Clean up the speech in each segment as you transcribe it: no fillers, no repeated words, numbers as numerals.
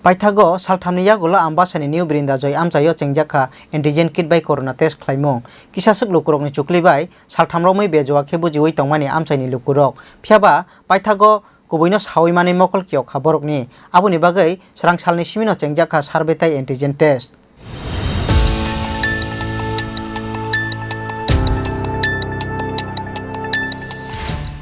Paithago salthamni yagulo Ambassani new brinda joy Amchaio Chengkha Antigen kit by corona test khlaimung kisasuk lukurokni chukli bai salthamromoi bejoa khebujiwi tongmani Amchaini lukurok phiaba Paithago Kubuino sawimani mokol kyo khaborokni aboni bagai srangsalni simino Chengkha sarbetai antigen test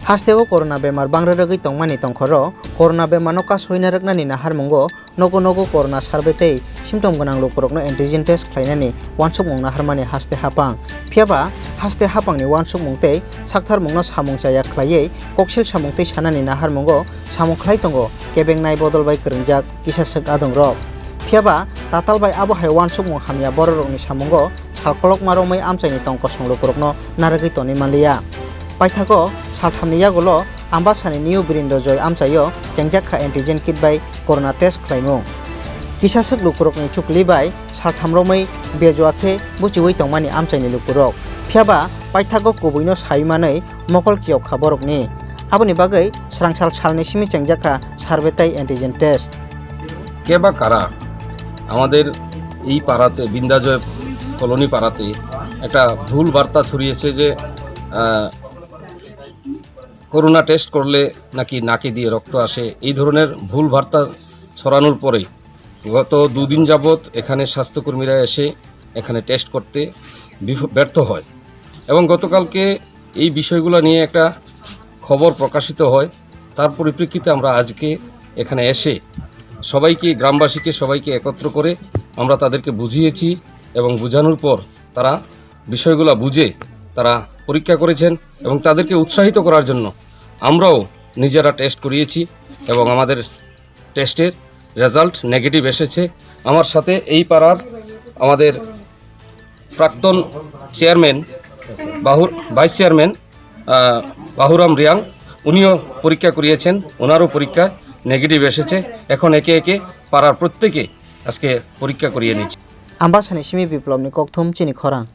Hasteo corona bemar bangraragui tongmani tongkhoro corona bemano ka soinaraknani naharmungo nogo corona sarbetei symptom gonang lukurokno antigen test khlainani wansukmung naharmani haste hapang phiaba haste hapangni wansukmung tei sakthar samung chaya khlaiei koksil samung tei sanani naharmungo samung khlai tongo kebengnai bodol bai kringjak kisasuk adongrok phiaba tatal bai abo hai wansukmung hamya bororokni samungo salkolok maromai Amchaini tongko songlukurokno naragui toni manliya Paithago salthamni yagulo Ambassani new brindo joy Amchaio Chengkha antigen kit by corona test khlaimung kisasuk lukurokni chukli bai salthamromai bejoakhe buchiwi tongmani Amchaini lukurok phiaba Paithago kubuino saimanai mokol kiyok khaborokni aboni bagai srangsal salni simi Chengkha sarbetai antigen test কেবা কারা আমাদের এই পাড়াতে বিন্দাজয় colony পাড়াতে একটা ভুল বার্তা ছড়িয়েছে যে করোনা টেস্ট করলে নাকি নাকে দিয়ে রক্ত আসে এই ধরনের ভুল বার্তা ছড়ানোর পরে গত দুদিন যাবত এখানে স্বাস্থ্যকর্মীরা এসে এখানে টেস্ট করতে ব্যর্থ হয় এবং গতকালকে এই বিষয়গুলো নিয়ে একটা খবর প্রকাশিত হয় তার পরিপ্রেক্ষিতে আমরা আজকে এখানে এসে সবাইকে গ্রামবাসীকে সবাইকে একত্র করে আমরা তাদেরকে বুঝিয়েছি এবং বোঝানোর পর তারা বিষয়গুলো বুঝে তারা পরীক্ষা করেছেন এবং তাদেরকে উৎসাহিত করার জন্য আমরাও নিজেরা টেস্ট করিয়েছি এবং আমাদের টেস্টের রেজাল্ট নেগেটিভ এসেছে আমার সাথে এই পাড়ার আমাদের প্রাক্তন চেয়ারম্যান ভাইস চেয়ারম্যান বাহুরাম রিয়াং উনিও পরীক্ষা করিয়েছেন ওনারও পরীক্ষা নেগেটিভ এসেছে এখন একে একে পাড়ার প্রত্যেকে আজকে পরীক্ষা করিয়ে নিচ্ছে Ambassani simi biplobni kokthum Chini Khorang